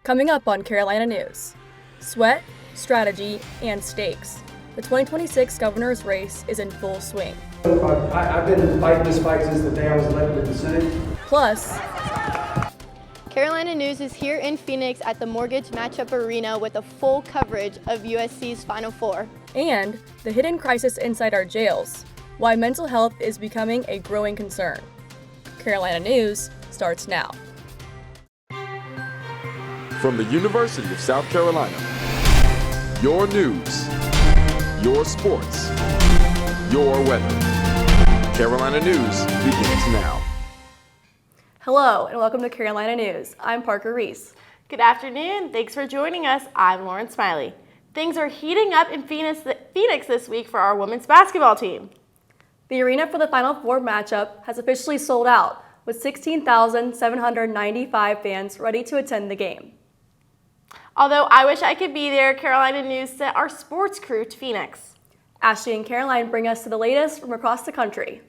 Coming up on Carolina News, sweat, strategy, and stakes. The 2026 governor's race is in full swing. I've been fighting this fight since the day I was elected to the Senate. Plus, Carolina News is here in Phoenix at the Mortgage Matchup Arena with a full coverage of USC's Final Four. And the hidden crisis inside our jails, why mental health is becoming a growing concern. Carolina News starts now. From the University of South Carolina, your news, your sports, your weather. Carolina News begins now. Hello and welcome to Carolina News. I'm Parker Reese. Good afternoon. Thanks for joining us. I'm Lauren Smiley. Things are heating up in Phoenix this week for our women's basketball team. The arena for the Final Four matchup has officially sold out, with 16,795 fans ready to attend the game. Although I wish I could be there, Carolina News sent our sports crew to Phoenix. Ashley and Caroline bring us to the latest from across the country.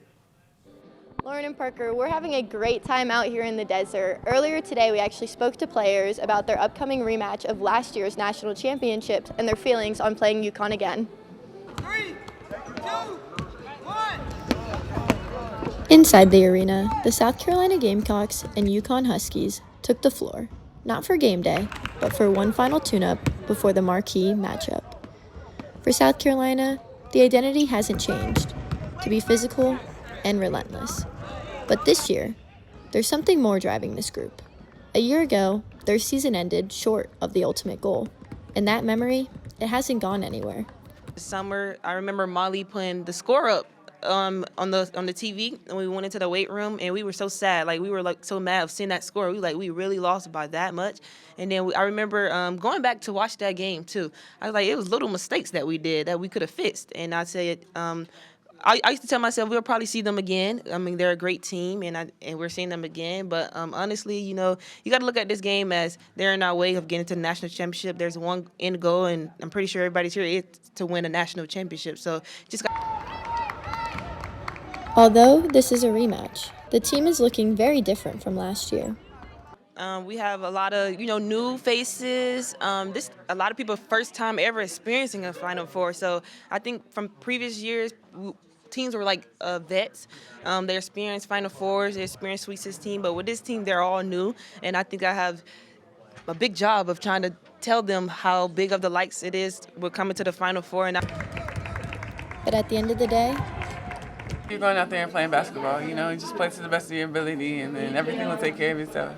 Lauren and Parker, we're having a great time out here in the desert. Earlier today, we actually spoke to players about their upcoming rematch of last year's national championships and their feelings on playing UConn again. 3, 2, 1. Inside the arena, the South Carolina Gamecocks and UConn Huskies took the floor, not for game day, but for one final tune-up before the marquee matchup. For South Carolina, the identity hasn't changed, to be physical and relentless. But this year, there's something more driving this group. A year ago, their season ended short of the ultimate goal, and that memory, it hasn't gone anywhere. This summer, I remember Molly putting the score up on the TV, and we went into the weight room, and we were so sad. We were so mad of seeing that score. We really lost by that much. And then I remember going back to watch that game too. I was like, it was little mistakes that we did that we could have fixed. And I said, I used to tell myself we'll probably see them again. I mean, they're a great team, and we're seeing them again. But honestly, you got to look at this game as they're in our way of getting to the national championship. There's one end goal, and I'm pretty sure everybody's here is to win a national championship. So just got. Although this is a rematch, the team is looking very different from last year. We have a lot of, new faces. A lot of people first time ever experiencing a Final Four. So I think from previous years, teams were like vets. They experienced Final Fours, they experienced Sweet 16. But with this team, they're all new. And I think I have a big job of trying to tell them how big of the likes it is we're coming to the Final Four. But at the end of the day, You're going out there and playing basketball, you just play to the best of your ability, and then everything will take care of itself.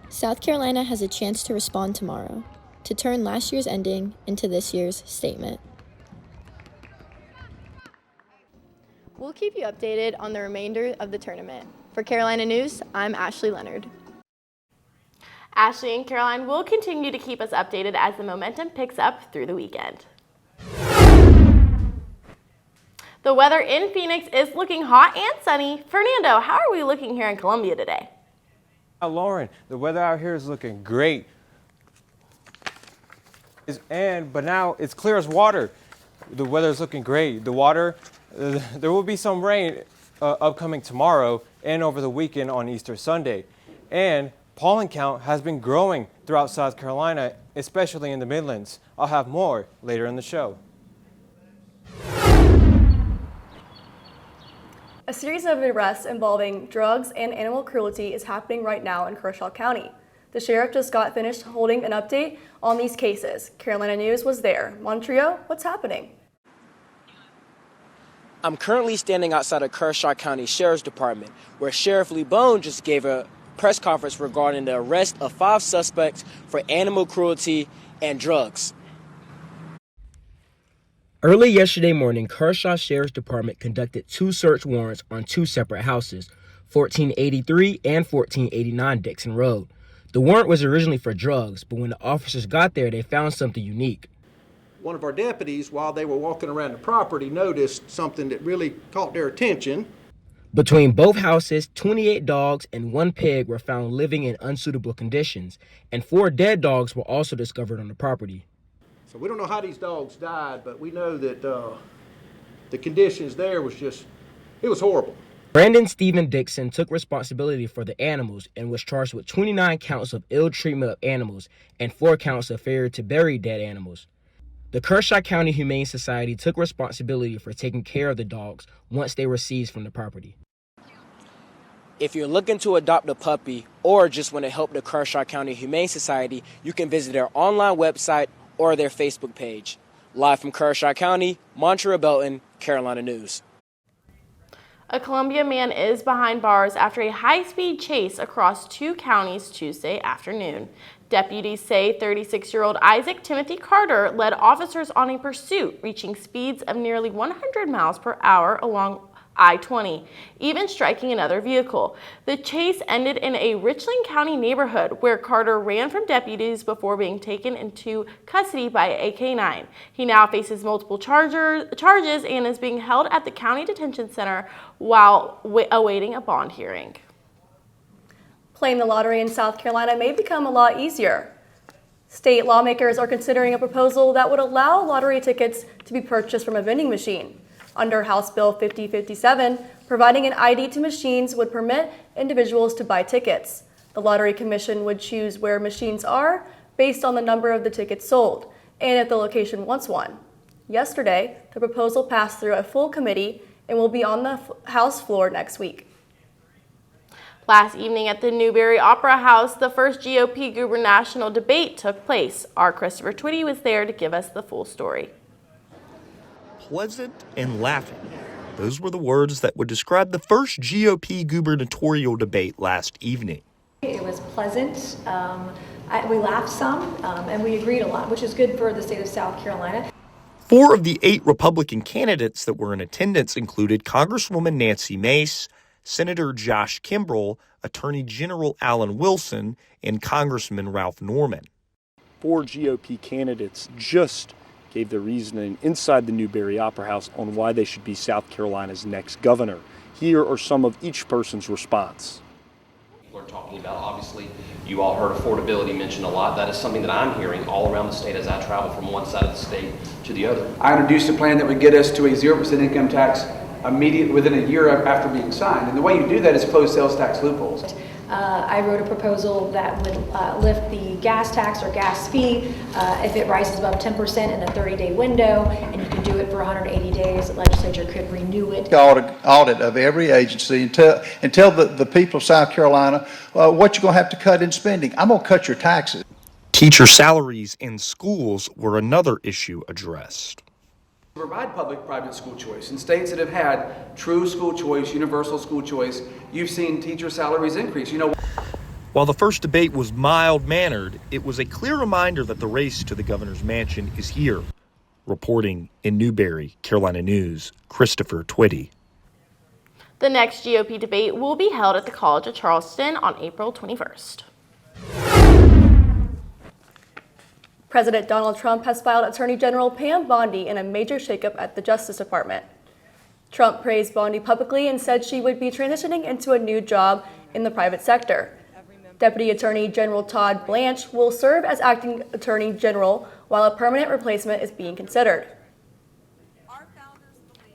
South Carolina has a chance to respond tomorrow, to turn last year's ending into this year's statement. We'll keep you updated on the remainder of the tournament. For Carolina News, I'm Ashley Leonard. Ashley and Caroline will continue to keep us updated as the momentum picks up through the weekend. The weather in Phoenix is looking hot and sunny. Fernando, how are we looking here in Columbia today? Lauren, the weather out here is looking great. But now it's clear as water. The weather is looking great. The water, there will be some rain upcoming tomorrow and over the weekend on Easter Sunday. And pollen count has been growing throughout South Carolina, especially in the Midlands. I'll have more later in the show. A series of arrests involving drugs and animal cruelty is happening right now in Kershaw County. The sheriff just got finished holding an update on these cases. Carolina News was there. Montreal, what's happening? I'm currently standing outside of Kershaw County Sheriff's Department, where Sheriff LeBone just gave a press conference regarding the arrest of 5 suspects for animal cruelty and drugs. Early yesterday morning, Kershaw Sheriff's Department conducted 2 search warrants on 2 separate houses, 1483 and 1489 Dixon Road. The warrant was originally for drugs, but when the officers got there, they found something unique. One of our deputies, while they were walking around the property, noticed something that really caught their attention. Between both houses, 28 dogs and 1 pig were found living in unsuitable conditions, and 4 dead dogs were also discovered on the property. So we don't know how these dogs died, but we know that the conditions there it was horrible. Brandon Stephen Dixon took responsibility for the animals and was charged with 29 counts of ill treatment of animals and 4 counts of failure to bury dead animals. The Kershaw County Humane Society took responsibility for taking care of the dogs once they were seized from the property. If you're looking to adopt a puppy or just want to help the Kershaw County Humane Society, you can visit their online website or their Facebook page. Live from Kershaw County, Montreal Belton, Carolina News. A Columbia man is behind bars after a high-speed chase across 2 counties Tuesday afternoon. Deputies say 36-year-old Isaac Timothy Carter led officers on a pursuit, reaching speeds of nearly 100 miles per hour along I-20, even striking another vehicle. The chase ended in a Richland County neighborhood where Carter ran from deputies before being taken into custody by a K-9. He now faces multiple charges and is being held at the county detention center while awaiting a bond hearing. Playing the lottery in South Carolina may become a lot easier. State lawmakers are considering a proposal that would allow lottery tickets to be purchased from a vending machine. Under House Bill 5057, providing an ID to machines would permit individuals to buy tickets. The Lottery Commission would choose where machines are based on the number of the tickets sold and if the location wants one. Yesterday, the proposal passed through a full committee and will be on the House floor next week. Last evening at the Newberry Opera House, the first GOP gubernatorial debate took place. Our Christopher Twitty was there to give us the full story. Pleasant and laughing. Those were the words that would describe the first GOP gubernatorial debate last evening. It was pleasant. We laughed some, and we agreed a lot, which is good for the state of South Carolina. 4 of the 8 Republican candidates that were in attendance included Congresswoman Nancy Mace, Senator Josh Kimbrell, Attorney General Alan Wilson, and Congressman Ralph Norman. 4 GOP candidates just gave their reasoning inside the Newberry Opera House on why they should be South Carolina's next governor. Here are some of each person's response. People are talking about, obviously, you all heard affordability mentioned a lot. That is something that I'm hearing all around the state as I travel from one side of the state to the other. I introduced a plan that would get us to a 0% income tax immediately within a year after being signed. And the way you do that is close sales tax loopholes. I wrote a proposal that would lift the gas tax or gas fee if it rises above 10% in a 30-day window, and you can do it for 180 days. The legislature could renew it. Audit of every agency and tell the people of South Carolina what you're going to have to cut in spending. I'm going to cut your taxes. Teacher salaries in schools were another issue addressed. Provide public-private school choice. In states that have had true school choice, universal school choice, you've seen teacher salaries increase. While the first debate was mild-mannered, it was a clear reminder that the race to the governor's mansion is here. Reporting in Newberry, Carolina News, Christopher Twitty. The next GOP debate will be held at the College of Charleston on April 21st. President Donald Trump has filed Attorney General Pam Bondi in a major shakeup at the Justice Department. Trump praised Bondi publicly and said she would be transitioning into a new job in the private sector. Deputy Attorney General Todd Blanche will serve as acting Attorney General while a permanent replacement is being considered.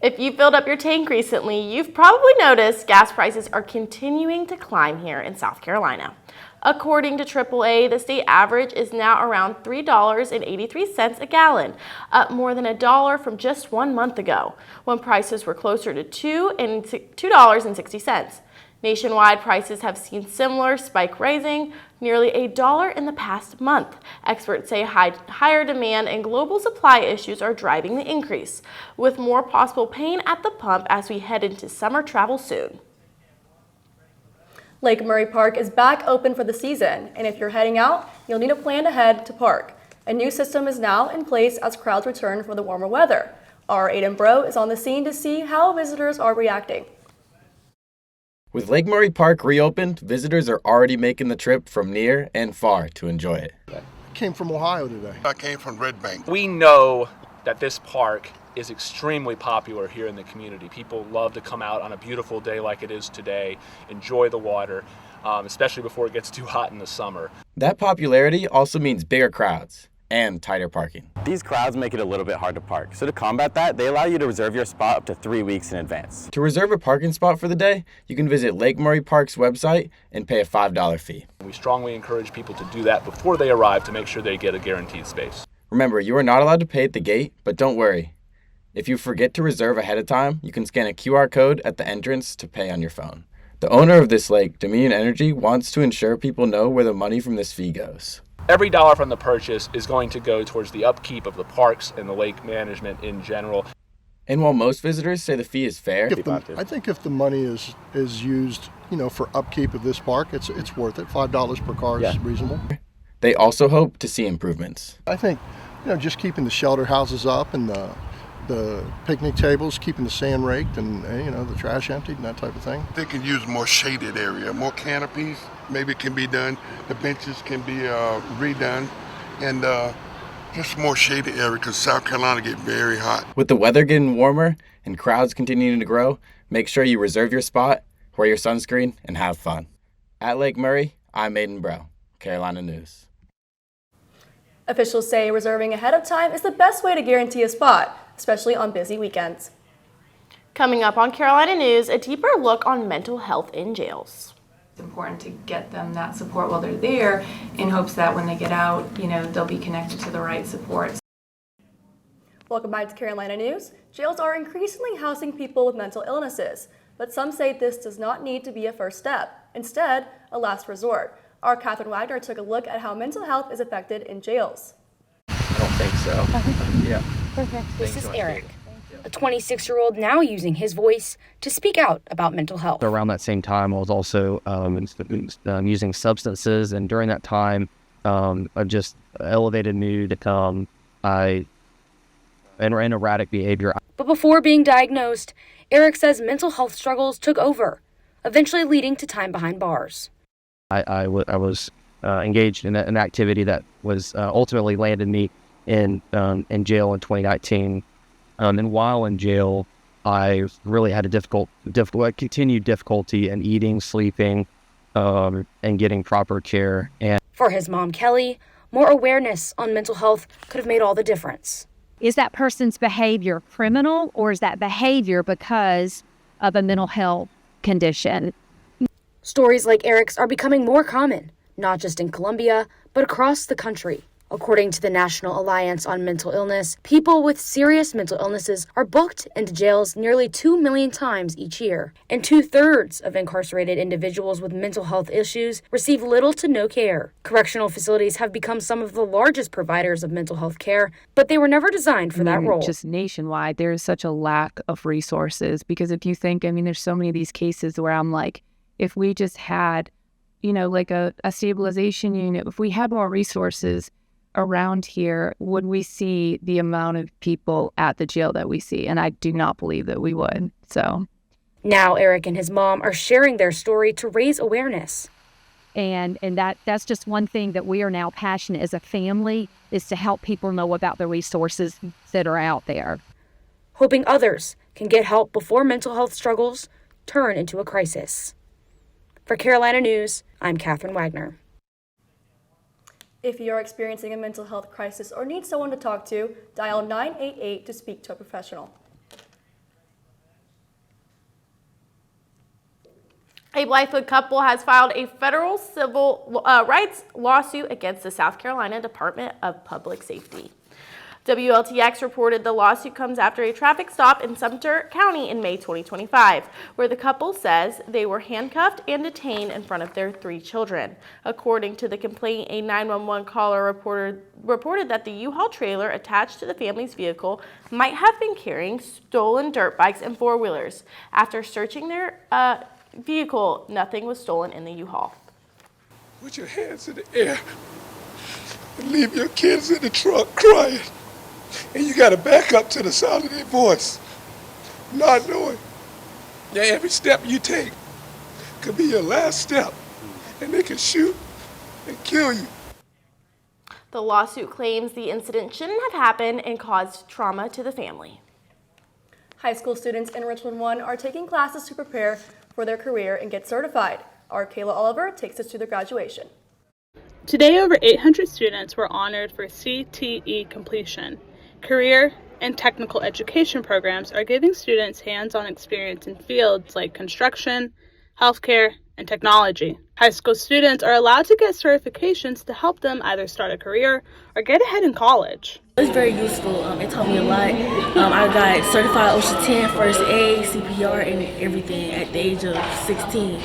If you filled up your tank recently, you've probably noticed gas prices are continuing to climb here in South Carolina. According to AAA, the state average is now around $3.83 a gallon, up more than $1 from just 1 month ago, when prices were closer to $2.60. Nationwide, prices have seen similar spike, rising nearly $1 in the past month. Experts say higher demand and global supply issues are driving the increase, with more possible pain at the pump as we head into summer travel soon. Lake Murray Park is back open for the season, and if you're heading out, you'll need a plan to head to park. A new system is now in place as crowds return for the warmer weather. Our Aiden Bro is on the scene to see how visitors are reacting. With Lake Murray Park reopened, visitors are already making the trip from near and far to enjoy it. I came from Ohio today. I came from Red Bank. We know that this park is extremely popular here in the community. People love to come out on a beautiful day like it is today, enjoy the water, especially before it gets too hot in the summer. That popularity also means bigger crowds. and tighter parking. These crowds make it a little bit hard to park, so to combat that, they allow you to reserve your spot up to 3 weeks in advance. To reserve a parking spot for the day, you can visit Lake Murray Park's website and pay a $5 fee. We strongly encourage people to do that before they arrive to make sure they get a guaranteed space. Remember, you are not allowed to pay at the gate, but don't worry. If you forget to reserve ahead of time, you can scan a QR code at the entrance to pay on your phone. The owner of this lake, Dominion Energy, wants to ensure people know where the money from this fee goes. Every dollar from the purchase is going to go towards the upkeep of the parks and the lake management in general. And while most visitors say the fee is fair, I think if the money is used, for upkeep of this park, it's worth it. $5 per car is reasonable. they also hope to see improvements. I think, just keeping the shelter houses up and the picnic tables, keeping the sand raked and the trash emptied and that type of thing. They can use more shaded area, more canopies. Maybe it can be done. The benches can be redone, and just more shaded area because South Carolina get very hot. With the weather getting warmer and crowds continuing to grow, make sure you reserve your spot, wear your sunscreen, and have fun. At Lake Murray, I'm Aiden Bro, Carolina News. Officials say reserving ahead of time is the best way to guarantee a spot, especially on busy weekends. Coming up on Carolina News, a deeper look on mental health in jails. It's important to get them that support while they're there in hopes that when they get out, they'll be connected to the right supports. Welcome back to Carolina News. Jails are increasingly housing people with mental illnesses, but some say this does not need to be a first step, instead, a last resort. Our Catherine Wagner took a look at how mental health is affected in jails. I don't think so. Yeah. Perfect. This is Eric, a 26-year-old now using his voice to speak out about mental health. Around that same time, I was also using substances, and during that time, of just elevated mood, and erratic behavior. But before being diagnosed, Eric says mental health struggles took over, eventually leading to time behind bars. I was engaged in an activity that was ultimately landed me in jail in 2019. And while in jail, I really had a continued difficulty in eating, sleeping, and getting proper care. And for his mom, Kelly, more awareness on mental health could have made all the difference. Is that person's behavior criminal, or is that behavior because of a mental health condition? Stories like Eric's are becoming more common, not just in Columbia, but across the country. According to the National Alliance on Mental Illness, people with serious mental illnesses are booked into jails nearly 2 million times each year, and 2/3 of incarcerated individuals with mental health issues receive little to no care. Correctional facilities have become some of the largest providers of mental health care, but they were never designed for that role. Just nationwide, there is such a lack of resources, because if you think, there's so many of these cases where I'm like, if we just had, like a stabilization unit, if we had more resources around here, would we see the amount of people at the jail that we see? And I do not believe that we would. So now Eric and his mom are sharing their story to raise awareness. And that's just one thing that we are now passionate as a family, is to help people know about the resources that are out there. Hoping others can get help before mental health struggles turn into a crisis. For Carolina News, I'm Catherine Wagner. If you are experiencing a mental health crisis or need someone to talk to, dial 988 to speak to a professional. A Blythewood couple has filed a federal civil rights lawsuit against the South Carolina Department of Public Safety. WLTX reported the lawsuit comes after a traffic stop in Sumter County in May 2025, where the couple says they were handcuffed and detained in front of their 3 children. According to the complaint, a 911 caller reported that the U-Haul trailer attached to the family's vehicle might have been carrying stolen dirt bikes and 4-wheelers. After searching their vehicle, nothing was stolen in the U-Haul. Put your hands in the air and leave your kids in the truck crying. And you got to back up to the sound of their voice, not knowing that every step you take could be your last step, and they can shoot and kill you. The lawsuit claims the incident shouldn't have happened and caused trauma to the family. High school students in Richland 1 are taking classes to prepare for their career and get certified. Our Kayla Oliver takes us to their graduation. Today, over 800 students were honored for CTE completion. Career and technical education programs are giving students hands-on experience in fields like construction, healthcare, and technology. High school students are allowed to get certifications to help them either start a career or get ahead in college. It's very useful. It taught me a lot. I got certified OSHA 10, first aid, CPR, and everything at the age of 16.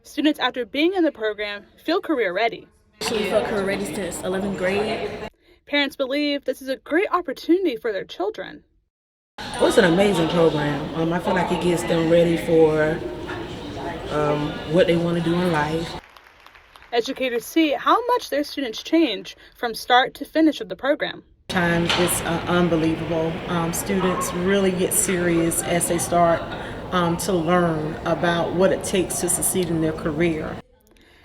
Students, after being in the program, feel career ready. Actually felt career ready since 11th grade. Parents believe this is a great opportunity for their children. Well, it's an amazing program. I feel like it gets them ready for what they want to do in life. Educators see how much their students change from start to finish of the program. Times it's unbelievable. Students really get serious as they start to learn about what it takes to succeed in their career.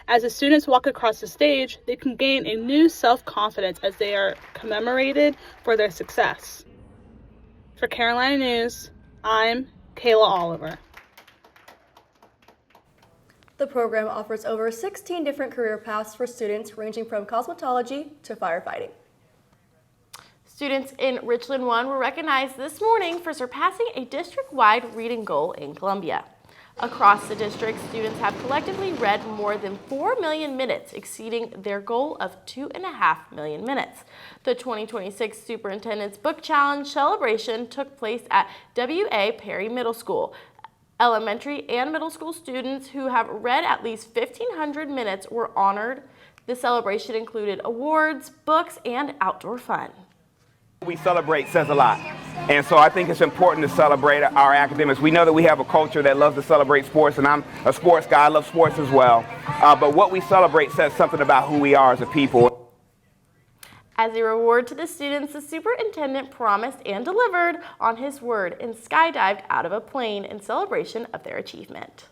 As the students walk across the stage, they can gain a new self-confidence as they are commemorated for their success. For Carolina News, I'm Kayla Oliver. The program offers over 16 different career paths for students ranging from cosmetology to firefighting. Students in Richland 1 were recognized this morning for surpassing a district-wide reading goal in Columbia. Across the district, students have collectively read more than 4 million minutes, exceeding their goal of 2.5 million minutes. The 2026 Superintendent's Book Challenge celebration took place at W.A. Perry Middle School. Elementary and middle school students who have read at least 1,500 minutes were honored. The celebration included awards, books, and outdoor fun. We celebrate says a lot, and so I think it's important to celebrate our academics. We know that we have a culture that loves to celebrate sports, and I'm a sports guy. I love sports as well, but what we celebrate says something about who we are as a people. As a reward to the students, the superintendent promised and delivered on his word and skydived out of a plane in celebration of their achievement.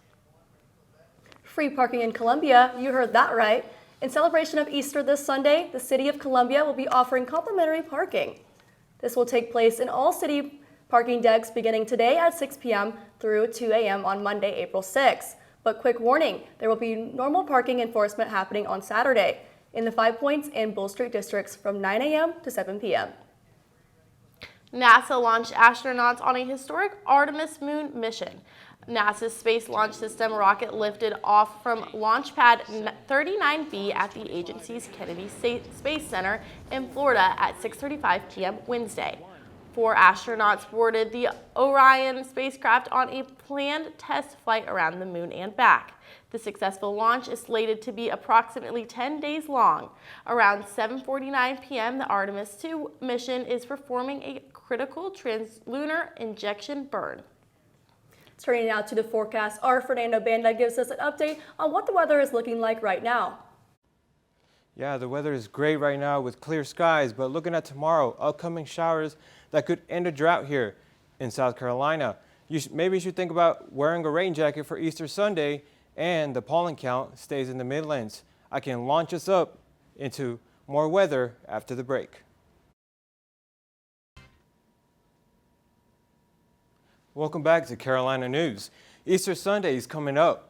Free parking in Columbia, you heard that right. In celebration of Easter this Sunday, the City of Columbia will be offering complimentary parking. This will take place in all city parking decks beginning today at 6 p.m. through 2 a.m. on Monday, April 6th. But quick warning, there will be normal parking enforcement happening on Saturday in the 5 Points and Bull Street districts from 9 a.m. to 7 p.m. NASA launched astronauts on a historic Artemis moon mission. NASA's Space Launch System rocket lifted off from Launch Pad 39B at the agency's Kennedy Space Center in Florida at 6:35 p.m. Wednesday. 4 astronauts boarded the Orion spacecraft on a planned test flight around the moon and back. The successful launch is slated to be approximately 10 days long. Around 7:49 p.m., the Artemis II mission is performing a critical translunar injection burn. Turning now to the forecast, our Fernando Banda gives us an update on what the weather is looking like right now. Yeah, the weather is great right now with clear skies, but looking at tomorrow, upcoming showers that could end a drought here in South Carolina. Maybe you should think about wearing a rain jacket for Easter Sunday, and the pollen count stays in the Midlands. I can launch us up into more weather after the break. Welcome back to Carolina News. Easter Sunday is coming up.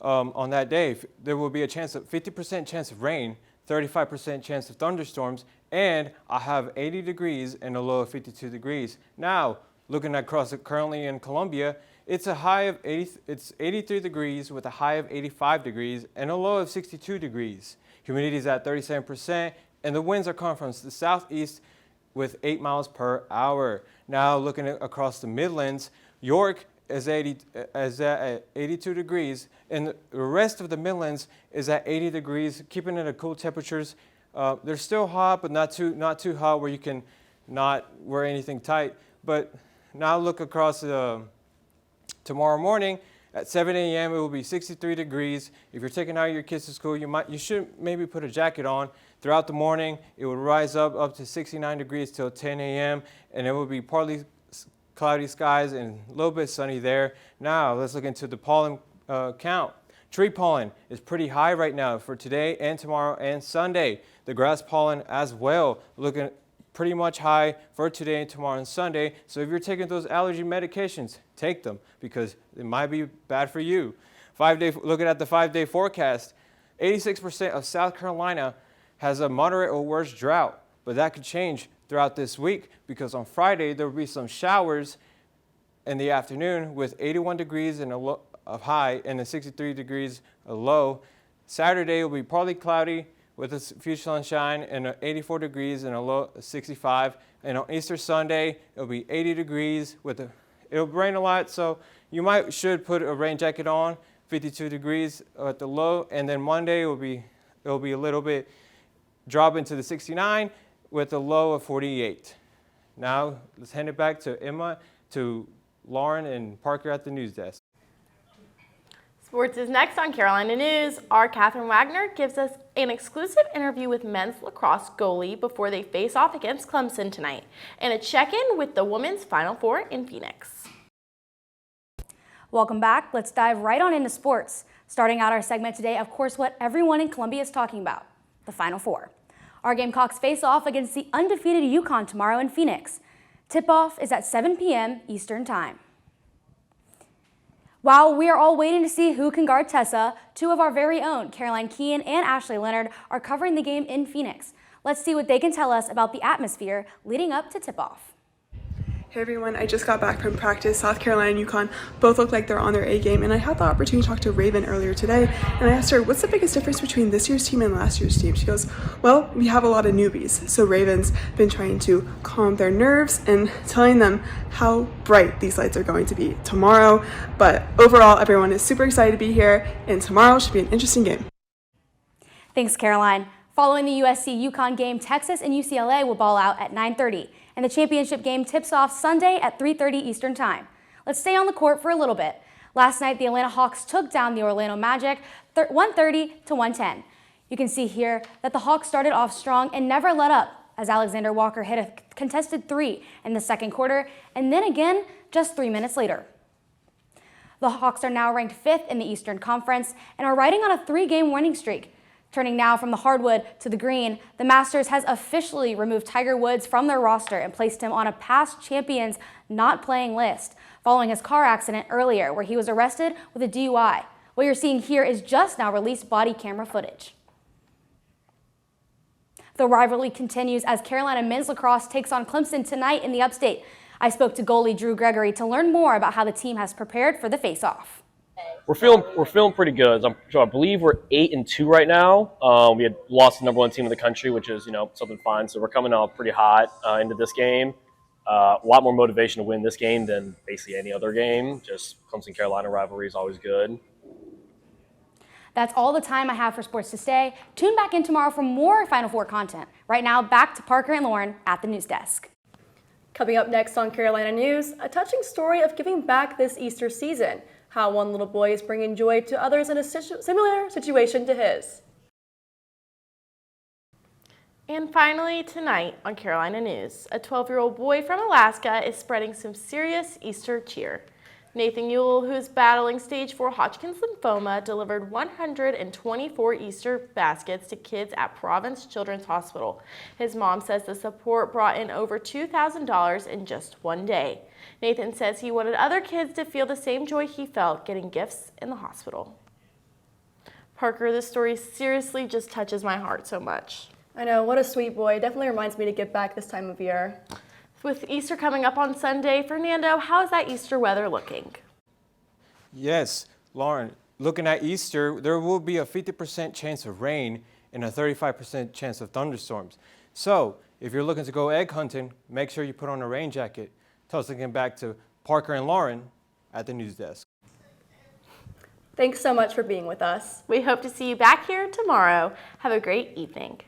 On that day, there will be a 50% chance of rain, 35% chance of thunderstorms, and I have 80 degrees and a low of 52 degrees. Now, looking across currently in Columbia, it's a high of 83 degrees with a high of 85 degrees and a low of 62 degrees. Humidity is at 37%, and the winds are coming from the southeast with 8 miles per hour. Now, looking across the Midlands, York is at 82 degrees, and the rest of the Midlands is at 80 degrees, keeping it at cool temperatures. They're still hot, but not too hot where you can not wear anything tight. But now look across tomorrow morning at 7 a.m. it will be 63 degrees. If you're taking out your kids to school, you should maybe put a jacket on. Throughout the morning, it will rise up to 69 degrees till 10 a.m. and it will be partly cloudy skies and a little bit sunny there. Now let's look into the pollen count. Tree pollen is pretty high right now for today and tomorrow and Sunday. The grass pollen as well, looking pretty much high for today and tomorrow and Sunday. So if you're taking those allergy medications, take them because it might be bad for you. Looking at the 5-day forecast, 86% of South Carolina has a moderate or worse drought, but that could change throughout this week because on Friday there will be some showers in the afternoon with 81 degrees and a high and a 63 degrees a low. Saturday will be partly cloudy with a few sunshine and 84 degrees and a low of 65. And on Easter Sunday, it'll be 80 degrees it'll rain a lot, so you should put a rain jacket on, 52 degrees at the low. And then Monday it'll be a little bit drop into the 69 with a low of 48. Now let's hand it back to Emma, to Lauren and Parker at the news desk. Sports is next on Carolina News. Our Catherine Wagner gives us an exclusive interview with men's lacrosse goalie before they face off against Clemson tonight, and a check-in with the women's Final Four in Phoenix. Welcome back. Let's dive right on into sports. Starting out our segment today, of course, what everyone in Columbia is talking about, the Final Four. Our Gamecocks face off against the undefeated UConn tomorrow in Phoenix. Tip-off is at 7 p.m. Eastern Time. While we are all waiting to see who can guard Tessa, two of our very own, Caroline Keane and Ashley Leonard, are covering the game in Phoenix. Let's see what they can tell us about the atmosphere leading up to tip-off. Hey everyone, I just got back from practice. South Carolina and UConn both look like they're on their A game, and I had the opportunity to talk to Raven earlier today, and I asked her, what's the biggest difference between this year's team and last year's team? She goes, well, we have a lot of newbies. So Raven's been trying to calm their nerves and telling them how bright these lights are going to be tomorrow. But overall, everyone is super excited to be here, and tomorrow should be an interesting game. Thanks, Caroline. Following the USC-UConn game, Texas and UCLA will ball out at 9:30. And the championship game tips off Sunday at 3:30 Eastern Time. Let's stay on the court for a little bit. Last night, the Atlanta Hawks took down the Orlando Magic 130-110. You can see here that the Hawks started off strong and never let up as Alexander Walker hit a contested three in the second quarter and then again just 3 minutes later. The Hawks are now ranked 5th in the Eastern Conference and are riding on a 3-game winning streak. Turning now from the hardwood to the green, the Masters has officially removed Tiger Woods from their roster and placed him on a past champions not playing list, following his car accident earlier where he was arrested with a DUI. What you're seeing here is just now released body camera footage. The rivalry continues as Carolina men's lacrosse takes on Clemson tonight in the Upstate. I spoke to goalie Drew Gregory to learn more about how the team has prepared for the face-off. We're feeling pretty good. So I believe we're 8-2 right now. We had lost the #1 team in the country, which is something fine. So we're coming out pretty hot into this game. A lot more motivation to win this game than basically any other game. Just Clemson Carolina rivalry is always good. That's all the time I have for Sports to Stay. Tune back in tomorrow for more Final Four content. Right now, back to Parker and Lauren at the news desk. Coming up next on Carolina News, a touching story of giving back this Easter season. How one little boy is bringing joy to others in a similar situation to his. And finally, tonight on Carolina News, a 12-year-old boy from Alaska is spreading some serious Easter cheer. Nathan Ewell, who's battling stage 4 Hodgkin's lymphoma, delivered 124 Easter baskets to kids at Providence Children's Hospital. His mom says the support brought in over $2,000 in just one day. Nathan says he wanted other kids to feel the same joy he felt getting gifts in the hospital. Parker, this story seriously just touches my heart so much. I know, what a sweet boy. Definitely reminds me to give back this time of year. With Easter coming up on Sunday, Fernando, how is that Easter weather looking? Yes, Lauren, looking at Easter, there will be a 50% chance of rain and a 35% chance of thunderstorms. So if you're looking to go egg hunting, make sure you put on a rain jacket. Tossing it back to Parker and Lauren at the news desk. Thanks so much for being with us. We hope to see you back here tomorrow. Have a great evening.